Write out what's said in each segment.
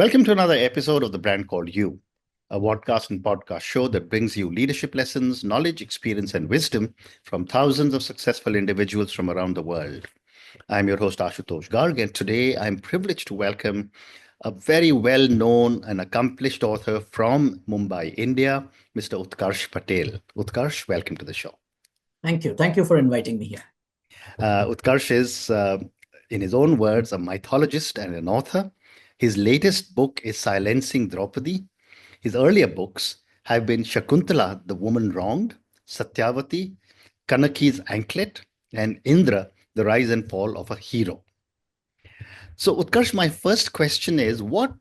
Welcome to another episode of The Brand Called You, a podcast and podcast show that brings you leadership lessons, knowledge, experience, and wisdom from thousands of successful individuals from around the world. I'm your host, Ashutosh Garg, and today I'm privileged to welcome a very well-known and accomplished author from Mumbai, India, Mr. Utkarsh Patel. Utkarsh, welcome to the show. Thank you. Thank you for inviting me here. Utkarsh is, in his own words, a mythologist and an author. His latest book is Silencing Draupadi. His earlier books have been Shakuntala, The Woman Wronged, Satyavati, Kanaki's Anklet, and Indra, The Rise and Fall of a Hero. So, Utkarsh, my first question is, what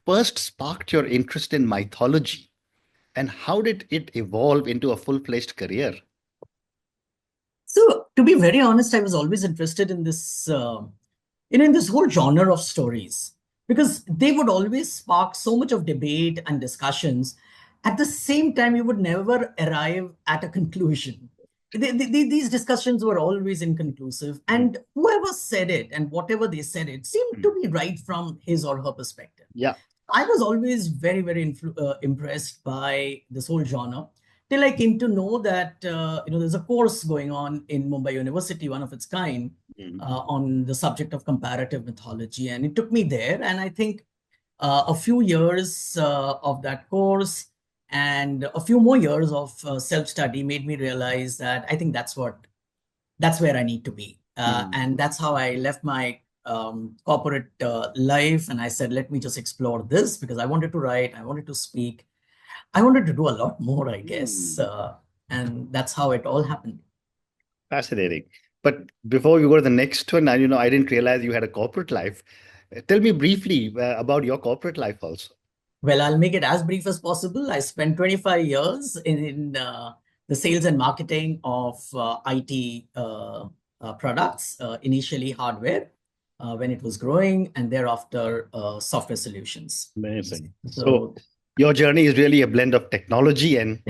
first sparked your interest in mythology, and how did it evolve into a full-fledged career? So, to be very honest, I was always interested in this, in this whole genre of stories because they would always spark so much of debate and discussions. At the same time, you would never arrive at a conclusion. These discussions were always inconclusive, and whoever said it and whatever they said, it seemed to be right from his or her perspective. Yeah. I was always very, very impressed by this whole genre till I came to know that there's a course going on in Mumbai University, one of its kind, on the subject of comparative mythology, and it took me there. And I think a few years of that course and a few more years of self-study made me realize that I think that's where I need to be, and that's how I left my corporate life, and I said, let me just explore this because I wanted to write, I wanted to speak, I wanted to do a lot more, I guess. And that's how it all happened. Fascinating. But before we go to the next one, I didn't realize you had a corporate life. Tell me briefly about your corporate life also. Well, I'll make it as brief as possible. I spent 25 years in the sales and marketing of IT products, initially hardware when it was growing, and thereafter software solutions. Amazing. So your journey is really a blend of technology and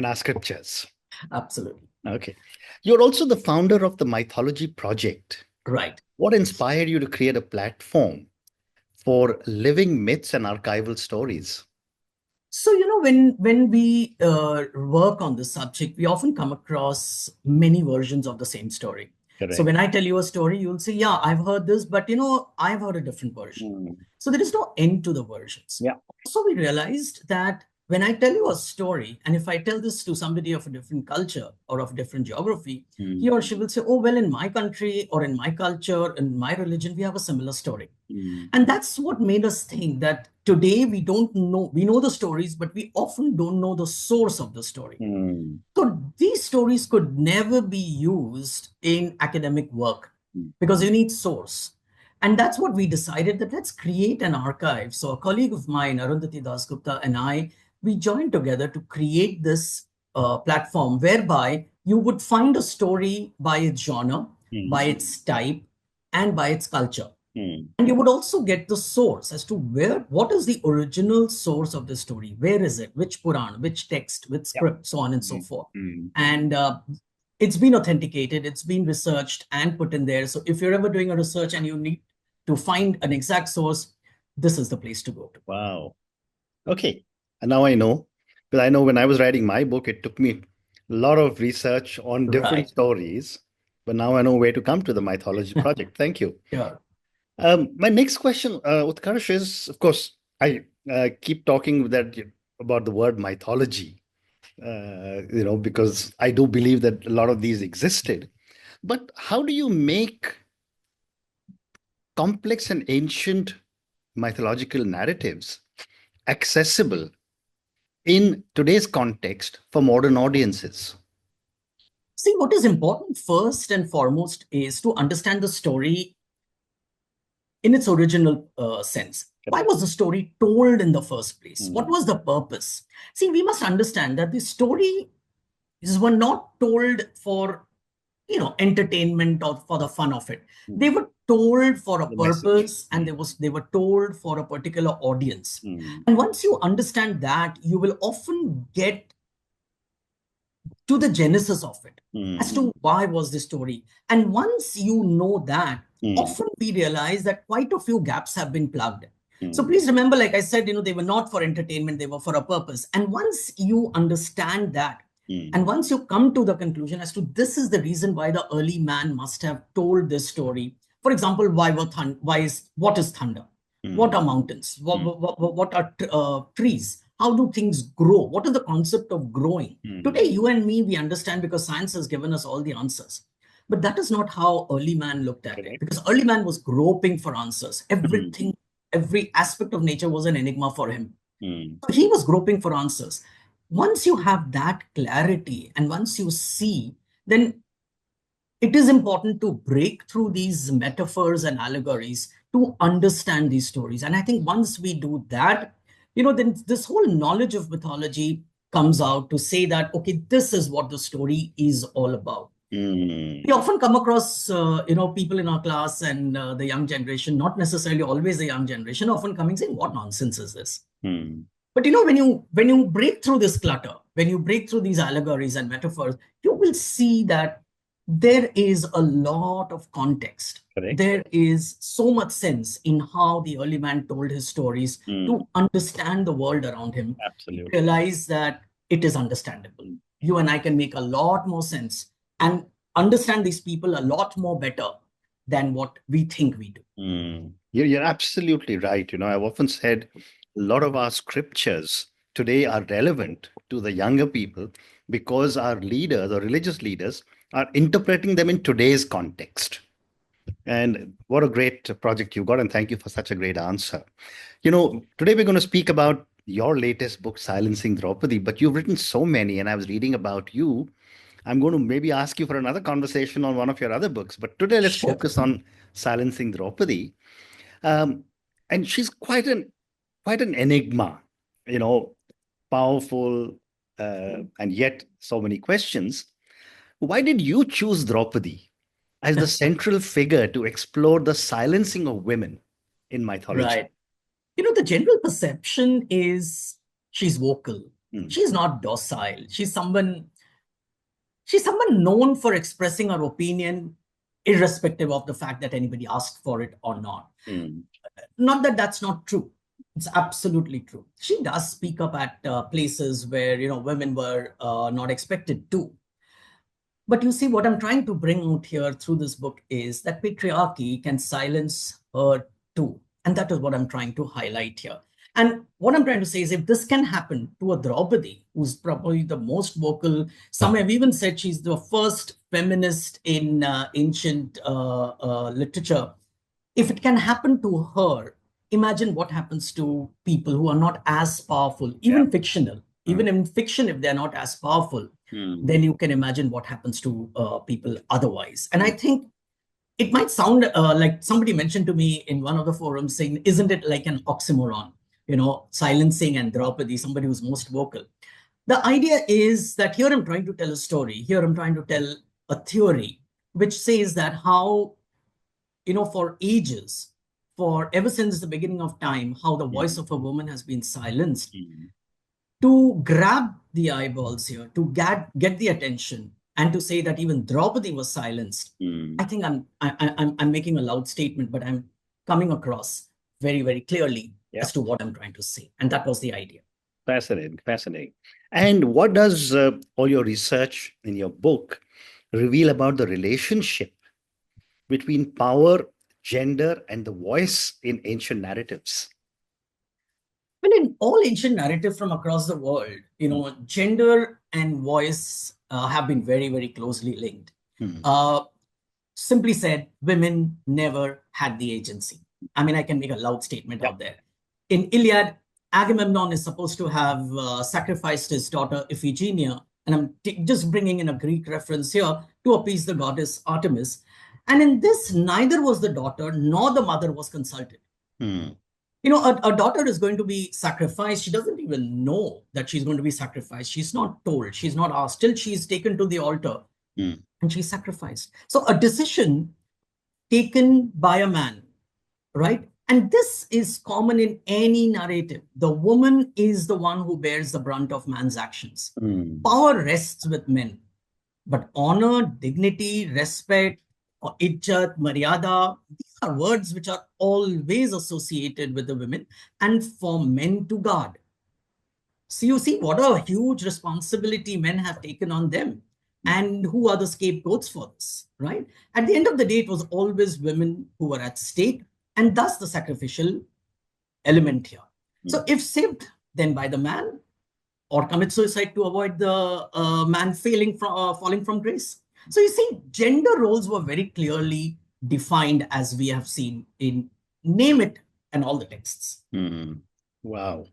our scriptures. Absolutely. Okay. You're also the founder of the Mythology Project. Right. What inspired you to create a platform for living myths and archival stories? So, when we work on this subject, we often come across many versions of the same story. Correct. So when I tell you a story, you'll say, yeah, I've heard this, but I've heard a different version. So there is no end to the versions. Yeah. So we realized that when I tell you a story, and if I tell this to somebody of a different culture or of a different geography, he or she will say, oh, well, in my country or in my culture, in my religion, we have a similar story. And that's what made us think that today we know the stories, but we often don't know the source of the story. So these stories could never be used in academic work because you need source. And that's what we decided, that let's create an archive. So a colleague of mine, Arundhati Dasgupta, and we joined together to create this platform whereby you would find a story by its genre, by its type, and by its culture. And you would also get the source as to what is the original source of the story? Where is it? Which Puran, which text, which script, so on and so forth. And it's been authenticated, it's been researched and put in there. So if you're ever doing a research and you need to find an exact source, this is the place to go to. Wow. Okay. And now I know, because I know when I was writing my book, it took me a lot of research on different stories, but now I know where to come to the Mythology Project. Thank you. Yeah. My next question, Utkarsh, is, of course, I keep talking about the word mythology, because I do believe that a lot of these existed. But how do you make complex and ancient mythological narratives accessible in today's context for modern audiences? See, what is important first and foremost is to understand the story in its original sense. Why was the story told in the first place? What was the purpose? See, we must understand that the stories were not told for, entertainment or for the fun of it. They were told for a purpose, and they were told for a particular audience. And once you understand that, you will often get to the genesis of it, as to why was this story. And once you know that, often we realize that quite a few gaps have been plugged. So please remember, like I said, they were not for entertainment, they were for a purpose. And once you understand that, and once you come to the conclusion as to this is the reason why the early man must have told this story. For example, what is thunder? What are mountains? What are trees? How do things grow? What is the concept of growing? Today, you and me, we understand because science has given us all the answers. But that is not how early man looked at it, because early man was groping for answers. Everything, every aspect of nature was an enigma for him. So he was groping for answers. Once you have that clarity and once you see, then it is important to break through these metaphors and allegories to understand these stories. And I think once we do that, then this whole knowledge of mythology comes out to say that, okay, this is what the story is all about. We often come across, people in our class and the young generation, not necessarily always the young generation, often coming saying, what nonsense is this? But when you break through this clutter, when you break through these allegories and metaphors, you will see that there is a lot of context. There is so much sense in how the early man told his stories to understand the world around him. Absolutely. Realize that it is understandable. You and I can make a lot more sense and understand these people a lot more better than what we think we do. You're absolutely right. I've often said a lot of our scriptures today are relevant to the younger people because our leaders or religious leaders are interpreting them in today's context. And what a great project you got, and thank you for such a great answer. Today we're going to speak about your latest book, Silencing Draupadi, but you've written so many, and I was reading about you. I'm going to maybe ask you for another conversation on one of your other books, but today let's focus on Silencing Draupadi. And she's quite an enigma, powerful, and yet so many questions. Why did you choose Draupadi as the central figure to explore the silencing of women in mythology? Right. The general perception is she's vocal. She's not docile. She's someone known for expressing her opinion irrespective of the fact that anybody asked for it or not. Not that that's not true. It's absolutely true. She does speak up at places where, women were not expected to. But you see, what I'm trying to bring out here through this book is that patriarchy can silence her too. And that is what I'm trying to highlight here. And what I'm trying to say is if this can happen to a Draupadi, who's probably the most vocal, some have even said she's the first feminist in ancient literature. If it can happen to her, imagine what happens to people who are not as powerful, even fictional. Even in fiction, if they're not as powerful, then you can imagine what happens to people otherwise. And I think it might sound like somebody mentioned to me in one of the forums saying, isn't it like an oxymoron? Silencing and Draupadi, somebody who's most vocal. The idea is that here I'm trying to tell a story. Here I'm trying to tell a theory, which says that how, for ages, for ever since the beginning of time, how the voice of a woman has been silenced. To grab the eyeballs here, to get the attention, and to say that even Draupadi was silenced. I think I'm making a loud statement, but I'm coming across very, very clearly as to what I'm trying to say. And that was the idea. Fascinating. And what does all your research in your book reveal about the relationship between power, gender, and the voice in ancient narratives? Well, in all ancient narratives from across the world, gender and voice have been very, very closely linked. Simply said, women never had the agency. I mean, I can make a loud statement out there. In Iliad, Agamemnon is supposed to have sacrificed his daughter Iphigenia, and I'm just bringing in a Greek reference here to appease the goddess Artemis. And in this, neither was the daughter nor the mother was consulted. A daughter is going to be sacrificed. She doesn't even know that she's going to be sacrificed. She's not told. She's not asked till she's taken to the altar and she's sacrificed. So a decision taken by a man, right? And this is common in any narrative. The woman is the one who bears the brunt of man's actions. Power rests with men. But honor, dignity, respect, ijjat, maryada, these are words which are always associated with the women and for men to guard. So you see what a huge responsibility men have taken on them. And who are the scapegoats for this, right? At the end of the day, it was always women who were at stake, and thus the sacrificial element here. So if saved, then by the man, or commit suicide to avoid the man falling from grace. So you see, gender roles were very clearly defined, as we have seen in name it and all the texts. Wow.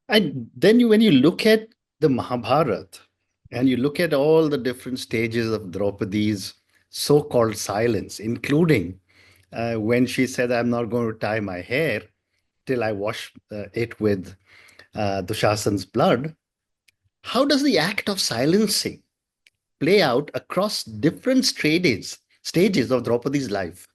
And then when you look at the Mahabharata and you look at all the different stages of Draupadi's so-called silence, including when she said, I'm not going to tie my hair till I wash it with Dushasan's blood, how does the act of silencing play out across different stages of Draupadi's life?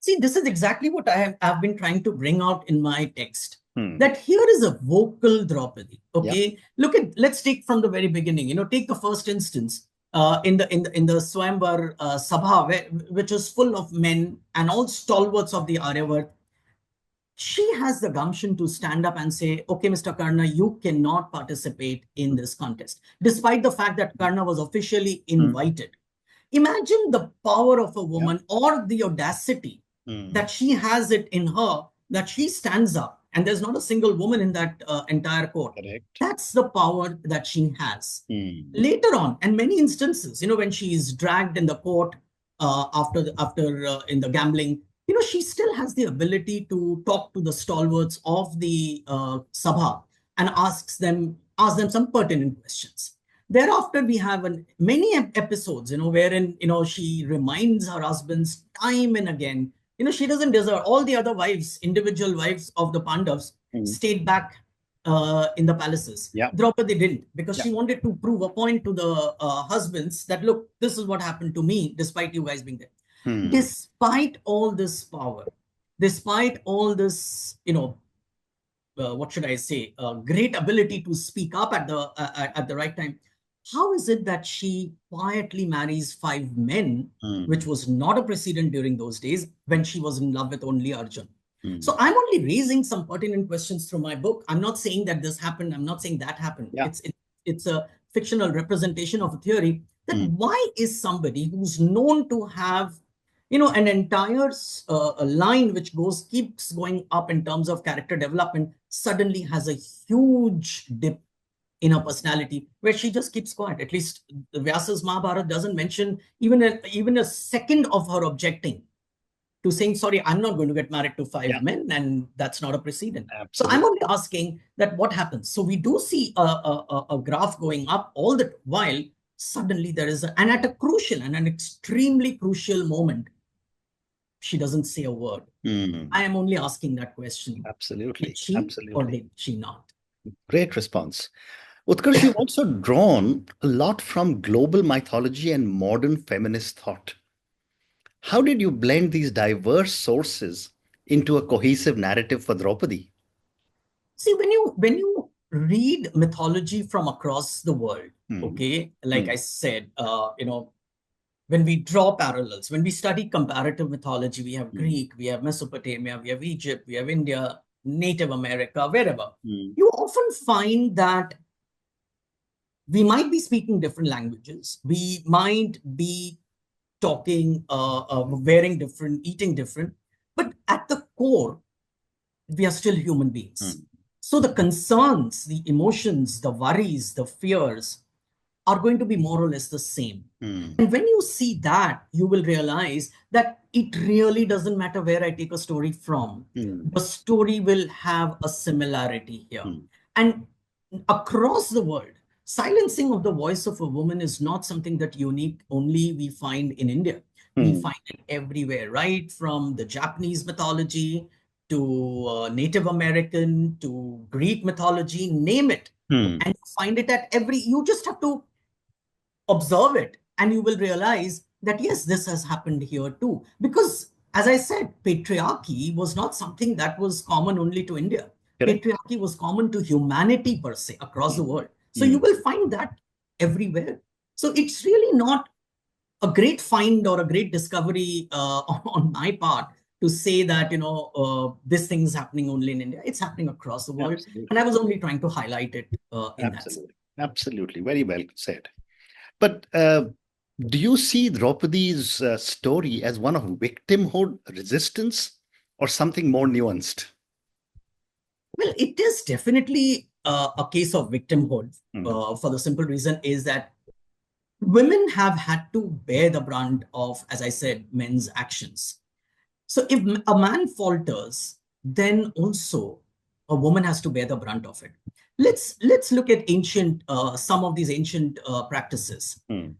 See, this is exactly what I've been trying to bring out in my text. That here is a vocal Draupadi. Okay, let's take from the very beginning. Take the first instance in the Swayamvar Sabha, which is full of men and all stalwarts of the Aryavat. She has the gumption to stand up and say, okay, Mr. Karna, you cannot participate in this contest, despite the fact that Karna was officially invited. Imagine the power of a woman, or the audacity that she has it in her, that she stands up and there's not a single woman in that entire court. Correct. That's the power that she has. Later on, and many instances, when she is dragged in the court after in the gambling, she still has the ability to talk to the stalwarts of the Sabha and ask them some pertinent questions. Thereafter, we have many episodes, wherein, she reminds her husbands time and again, she doesn't deserve. All the other wives, individual wives of the Pandavas, stayed back in the palaces. Draupadi didn't, because she wanted to prove a point to the husbands that, look, this is what happened to me, despite you guys being there. Despite all this power, despite all this, what should I say, great ability to speak up at the right time, how is it that she quietly marries 5 men, which was not a precedent during those days when she was in love with only Arjun? So I'm only raising some pertinent questions through my book. I'm not saying that this happened. I'm not saying that happened. It's a fictional representation of a theory that why is somebody who's known to have an entire line which keeps going up in terms of character development, suddenly has a huge dip in her personality, where she just keeps quiet. At least Vyasa's Mahabharata doesn't mention even a second of her objecting to saying, sorry, I'm not going to get married to 5 men, and that's not a precedent. So I'm only asking that what happens. So we do see a graph going up all the while. Suddenly there is and at a crucial and an extremely crucial moment, she doesn't say a word. I am only asking that question. Absolutely. Did she or did she not? Great response. Utkarsh, you've also drawn a lot from global mythology and modern feminist thought. How did you blend these diverse sources into a cohesive narrative for Draupadi? See, when you read mythology from across the world, okay, like I said, when we draw parallels, when we study comparative mythology, we have Greek, we have Mesopotamia, we have Egypt, we have India, Native America, wherever. You often find that we might be speaking different languages. We might be talking, wearing different, eating different. But at the core, we are still human beings. So the concerns, the emotions, the worries, the fears are going to be more or less the same. And when you see that, you will realize that it really doesn't matter where I take a story from. The story will have a similarity here. And across the world, silencing of the voice of a woman is not something that unique only we find in India. We find it everywhere, right? From the Japanese mythology to Native American to Greek mythology, name it. And you find it at you just have to observe it and you will realize that, yes, this has happened here too. Because as I said, patriarchy was not something that was common only to India. Patriarchy was common to humanity per se across the world. So you will find that everywhere. So it's really not a great find or a great discovery on my part to say that this thing is happening only in India. It's happening across the world, and I Absolutely. was only trying to highlight it in that sense. Absolutely. Absolutely. Very well said. But do you see Draupadi's story as one of victimhood, resistance, or something more nuanced? Well, it is definitely a case of victimhood, Mm. for the simple reason is that women have had to bear the brunt of, as I said, men's actions. So if a man falters, then also a woman has to bear the brunt of it. Let's look at ancient some of these ancient practices. Mm.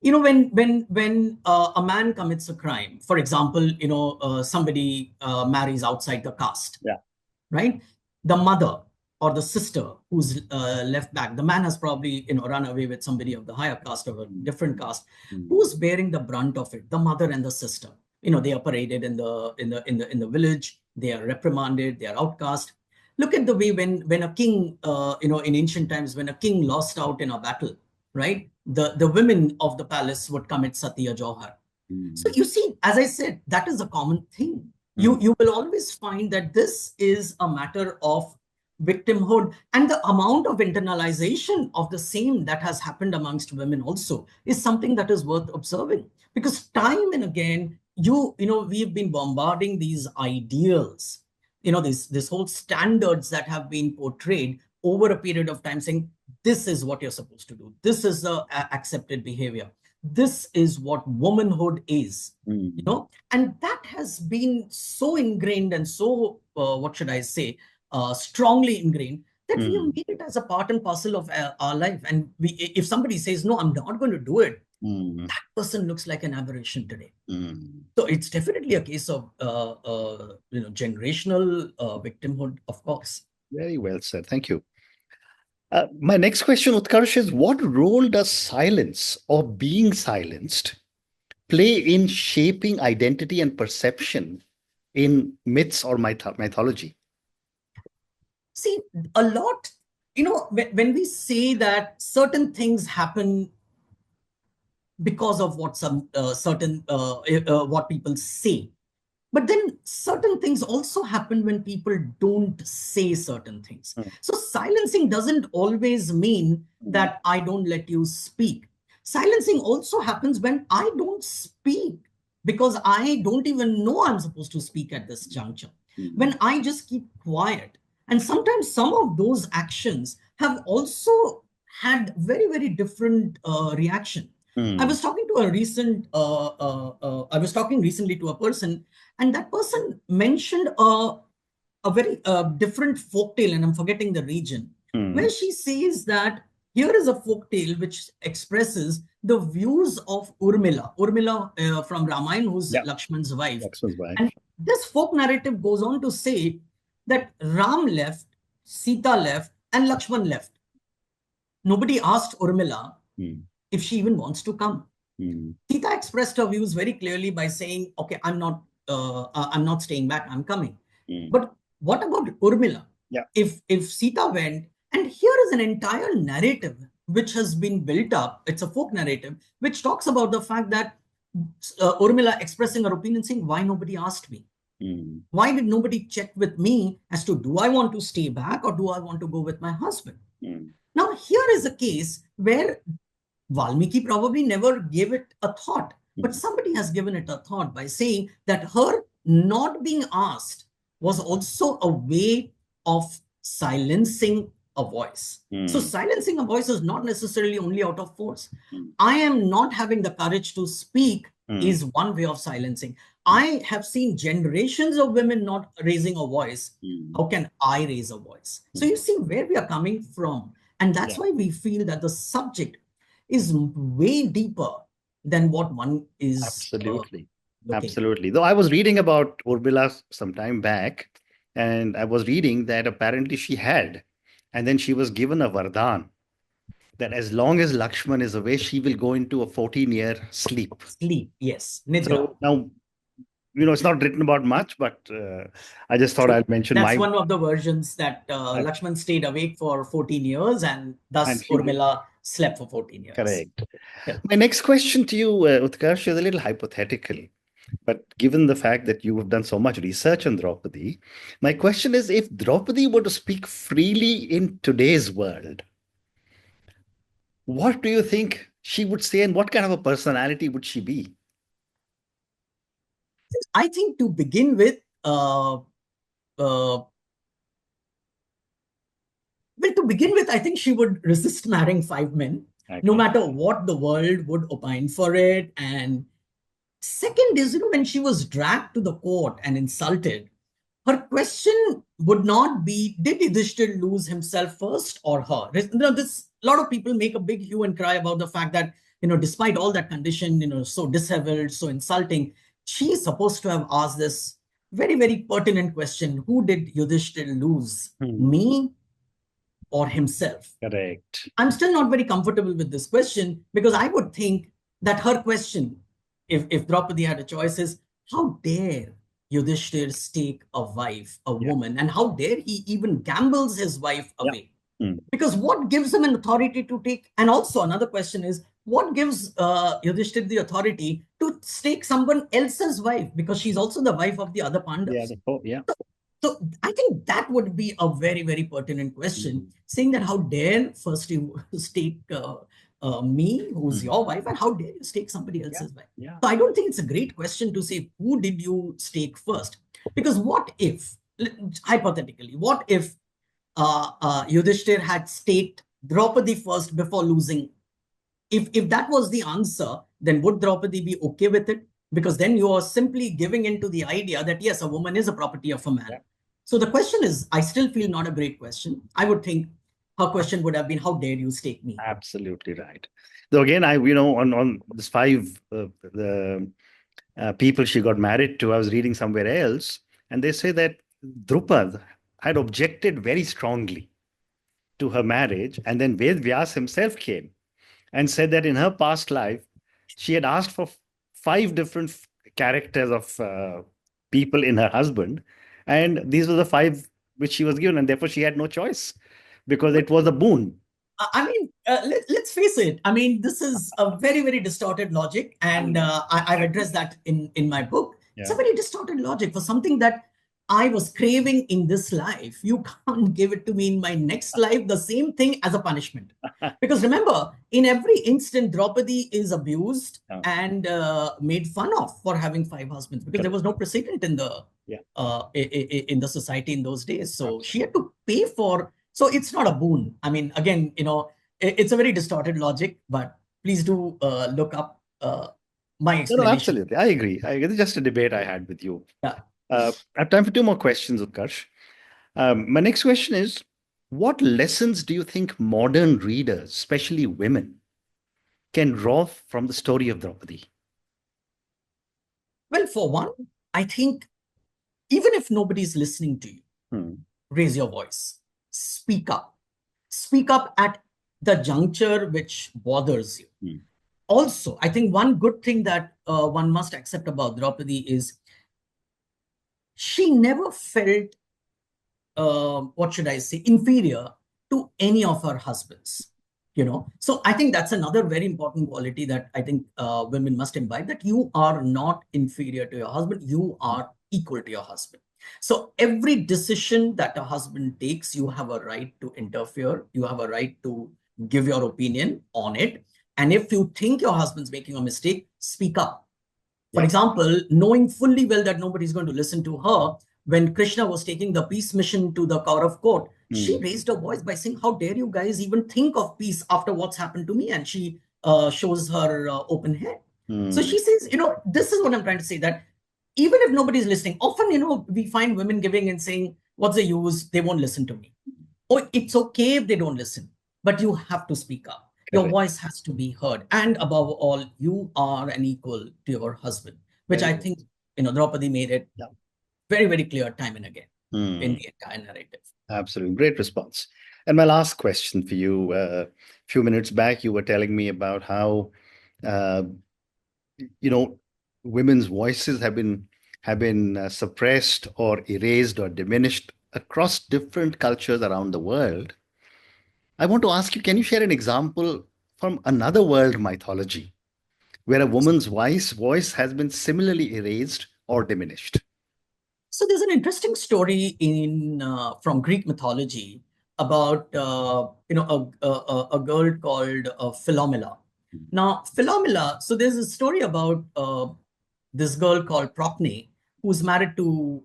When a man commits a crime, for example, somebody marries outside the caste, Yeah. right? The mother or the sister who's left back, the man has probably run away with somebody of the higher caste or a Mm. different caste. Mm. Who's bearing the brunt of it? The mother and the sister. They are paraded in the village. They are reprimanded. They are outcast. Look at the way when a king, in ancient times, when a king lost out in a battle, right? The women of the palace would commit Satya Johar. So Mm. you see, as I said, that is a common thing. You Mm. you will always find that this is a matter of victimhood, and the amount of internalization of the same that has happened amongst women also is something that is worth observing, because time and again we've been bombarding these ideals, this whole standards that have been portrayed over a period of time, saying this is what you're supposed to do, this is the accepted behavior, this is what womanhood is, Mm. and that has been so ingrained and so what should I say, strongly ingrained, that we have Mm. made it as a part and parcel of our life. And if somebody says, no, I'm not going to do it, Mm. that person looks like an aberration today. Mm. So it's definitely a case of generational victimhood, of course. Very well said. Thank you. My next question, Utkarsh, is what role does silence or being silenced play in shaping identity and perception in myths or mythology? See, a lot, when we say that certain things happen because of what some certain what people say, but then certain things also happen when people don't say certain things. Mm. So silencing doesn't always mean Mm. that I don't let you speak. Silencing also happens when I don't speak because I don't even know I'm supposed to speak at this juncture, Mm. when I just keep quiet. And sometimes some of those actions have also had very, very different reaction. I Mm. was talking to a recent, I was talking recently to a person, and that person mentioned a very different folk tale, and I'm forgetting the region, where Mm. she says that here is a folk tale which expresses the views of Urmila, from Ramayana, who's Yeah, Lakshman's wife. Lakshman's And wife. this folk narrative goes on to say that Ram left, Sita left, and Lakshman left. Nobody asked Urmila Mm. if she even wants to come. Mm. Sita expressed her views very clearly by saying, "Okay, I'm not staying back. I'm coming." Mm. But what about Urmila? Yeah. If Sita went, and here is an entire narrative which has been built up. It's a folk narrative which talks about the fact that Urmila expressing her opinion, saying, "Why nobody asked me? Mm. Why did nobody check with me as to do I want to stay back or do I want to go with my husband?" Mm. Now, here is a case where Valmiki probably never gave it a thought, but Mm. somebody has given it a thought by saying that her not being asked was also a way of silencing a voice. So, Mm. silencing a voice is not necessarily only out of force. Mm. I am not having the courage to speak Mm. is one way of silencing. I have seen generations of women not raising a voice. Mm. How can I raise a voice? So, Mm. you see where we are coming from. And that's Yeah, why we feel that the subject is way deeper than what one is absolutely. looking at. Absolutely. Though I was reading about Urbila some time back, and I was reading that apparently she had, and then she was given a vardhan that as long as Lakshman is away, she will go into a 14-year sleep. Sleep, yes, Nidra. So now it's not written about much, but I just thought True. I'd mention That's my. one of the versions that uh, Lakshman stayed awake for 14 years and and thus she did. Urmila slept for 14 years. Correct. Yeah. My next question to you, Utkarsh, is a little hypothetical. But given the fact that you have done so much research on Draupadi, my question is, if Draupadi were to speak freely in today's world, what do you think she would say, and what kind of a personality would she be? I think to begin with, well, to begin with, I think she would resist marrying five men, no Okay. matter what the world would opine for it. And second is, when she was dragged to the court and insulted, her question would not be, did Yudhishthir lose himself first or her? This a lot of people make a big hue and cry about the fact that, despite all that condition, so disheveled, so insulting, she is supposed to have asked this very, very pertinent question: who did Yudhishthir lose? Hmm. Me or himself? Correct. I'm still not very comfortable with this question because I would think that her question, if Draupadi had a choice, is how dare Yudhishthir take a wife, a Yeah. woman, and how dare he even gambles his wife Yeah. away? Hmm. Because what gives him an authority to take? And also another question is, what gives Yudhishthir the authority to take someone else's wife? Because she's also the wife of the other Yeah. Pandavas. Yeah. So I think that would be a very, very pertinent question, Hmm. saying that how dare first you stake me, who's Hmm. your wife, and how dare you stake somebody Yeah. else's wife? Yeah. So I don't think it's a great question to say, who did you stake first? Because what if, hypothetically, what if Yudhishthir had staked Draupadi first before losing? If that was the answer, then would Draupadi be okay with it? Because then you are simply giving into the idea that yes, a woman is a property of a man. Yeah. So the question is, I still feel not a great question. I would think her question would have been, how dare you stake me? Absolutely right. Though again, on this five the people she got married to, I was reading somewhere else, and they say that Drupad had objected very strongly to her marriage, and then Ved Vyas himself came and said that in her past life, she had asked for five different characters of people in her husband, and these were the five which she was given, and therefore she had no choice because But it was a boon. I mean, let's face it. I mean, this is a very, very distorted logic, I and know. I've addressed that in my book. It's a Yeah. very distorted logic for something that I was craving in this life. You can't give it to me in my next life, the same thing as a punishment. Because remember, in every instant, Draupadi is abused Yeah. and made fun of for having five husbands because there Correct. was no precedent in the Yeah. in the society in those days. So she Absolutely. had to pay for. So it's not a boon. I mean, again, it's a very distorted logic, but please do look up my No, no, explanation. absolutely. I agree. It's just a debate I had with you. Yeah. I have time for two more questions, Utkarsh. My next question is, what lessons do you think modern readers, especially women, can draw from the story of Draupadi? Well, for one, I think even if nobody's listening to you, Hmm. raise your voice, speak up, speak up at the juncture which bothers you. Hmm. Also, I think one good thing that one must accept about Draupadi is she never felt, what should I say, inferior to any of her husbands. So I think that's another very important quality that I think women must imbibe, that you are not inferior to your husband, you are equal to your husband. So every decision that a husband takes, you have a right to interfere, you have a right to give your opinion on it. And if you think your husband's making a mistake, speak up. For Yeah. example, knowing fully well that nobody's going to listen to her, when Krishna was taking the peace mission to the Kaurav court, she Hmm. raised her voice by saying, how dare you guys even think of peace after what's happened to me? And she shows her open head. So Hmm. she says, this is what I'm trying to say, that even if nobody's listening, often, we find women giving and saying, what's the use? They won't listen to me. Oh, it's okay if they don't listen, but you have to speak up. Your Correct. voice has to be heard. And above all, you are an equal to your husband, which Very I good. think, Draupadi made it Yeah. very, very clear time and again in Hmm. the entire narrative. Absolutely. Great response. And my last question for you, a few minutes back, you were telling me about how, uh, you know, women's voices have been have been suppressed or erased or diminished across different cultures around the world. I want to ask you, can you share an example from another world mythology where a woman's voice has been similarly erased or diminished? So there's an interesting story in from Greek mythology about a girl called Philomela. Now Philomela, so there's a story about this girl called Procne who's married to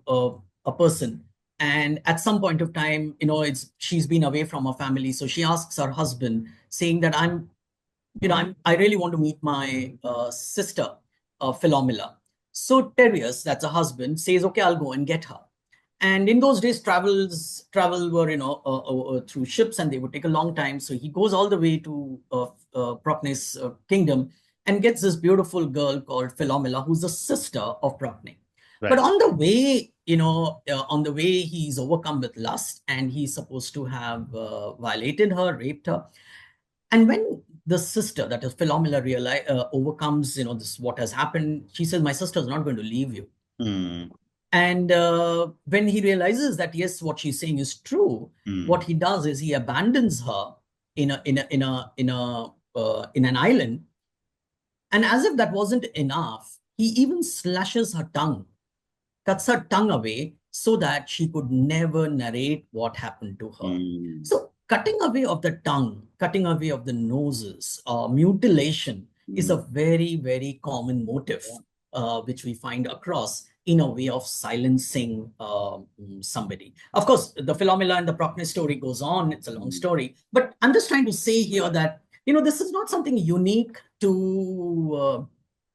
a person, and at some point of time, it's she's been away from her family, so she asks her husband, saying that I really want to meet my sister, Philomela. So Tereus, that's a husband, says, okay, I'll go and get her. And in those days, travel were, through ships, and they would take a long time. So he goes all the way to Procne's kingdom and gets this beautiful girl called Philomela, who's the sister of Procne. But Right. on the way, on the way, he's overcome with lust, and he's supposed to have violated her, raped her. And when the sister, that is Philomela, overcomes, this what has happened, she says, "My sister is not going to leave you." Mm, And when he realizes that yes, what she's saying is true, what he does is he abandons her in an island, and as if that wasn't enough, he even slashes her tongue, cuts her tongue away so that she could never narrate what happened to her. So, cutting away of the tongue, cutting away of the noses, mutilation is a very, very common motive, which we find across in a way of silencing somebody. Of course, the Philomela and the Procne story goes on. It's a long story. But I'm just trying to say here that, this is not something unique to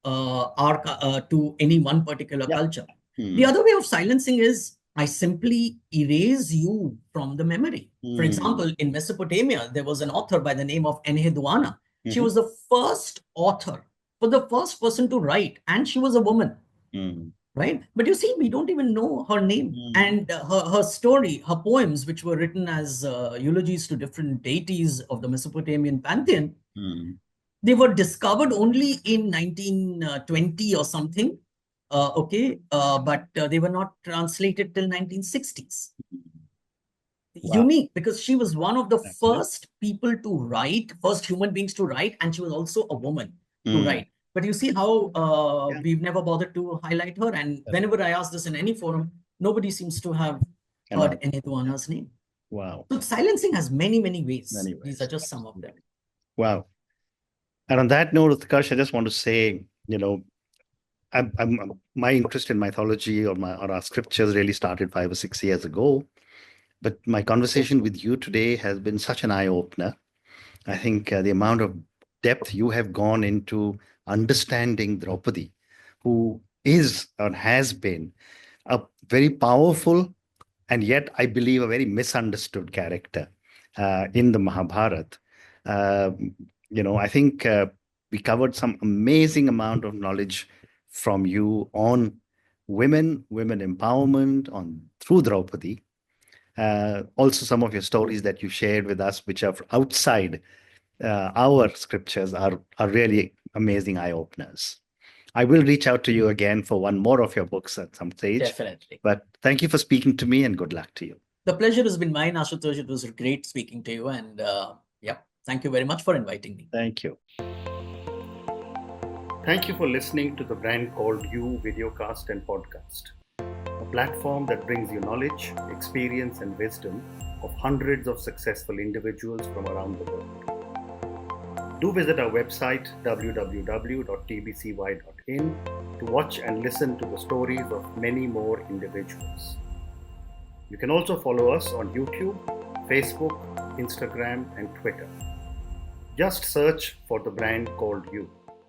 to any one particular culture. The other way of silencing is I simply erase you from the memory. For example, in Mesopotamia, there was an author by the name of Enheduanna. She was the first author, for the first person to write, and she was a woman, right? But you see, we don't even know her name. And her story, her poems, which were written as eulogies to different deities of the Mesopotamian pantheon, they were discovered only in 1920 or something. But they were not translated till 1960s. wow. Unique, because she was one of the first people to write, first human beings to write, and she was also a woman to write. But you see how we've never bothered to highlight her. And whenever I ask this in any forum, nobody seems to have heard Enheduanna's name. Wow. So silencing has many, many ways. These are just some of them. Wow. And on that note, Utkarsh, I just want to say, my interest in mythology or our scriptures really started 5 or 6 years ago. But my conversation with you today has been such an eye-opener. I think the amount of depth you have gone into understanding Draupadi, who is or has been a very powerful and yet I believe a very misunderstood character in the Mahabharata. Uh, I think we covered some amazing amount of knowledge from you on women empowerment, on through Draupadi. Also, some of your stories that you shared with us, which are outside our scriptures, are really amazing eye openers. I will reach out to you again for one more of your books at some stage. Definitely. But thank you for speaking to me, and good luck to you. The pleasure has been mine, Ashutosh. It was great speaking to you. And thank you very much for inviting me. Thank you. Thank you for listening to the Brand Called You videocast and podcast, a platform that brings you knowledge, experience, and wisdom of hundreds of successful individuals from around the world. Do visit our website www.tbcy.in to watch and listen to the stories of many more individuals. You can also follow us on YouTube, Facebook, Instagram, and Twitter. Just search for the Brand Called You.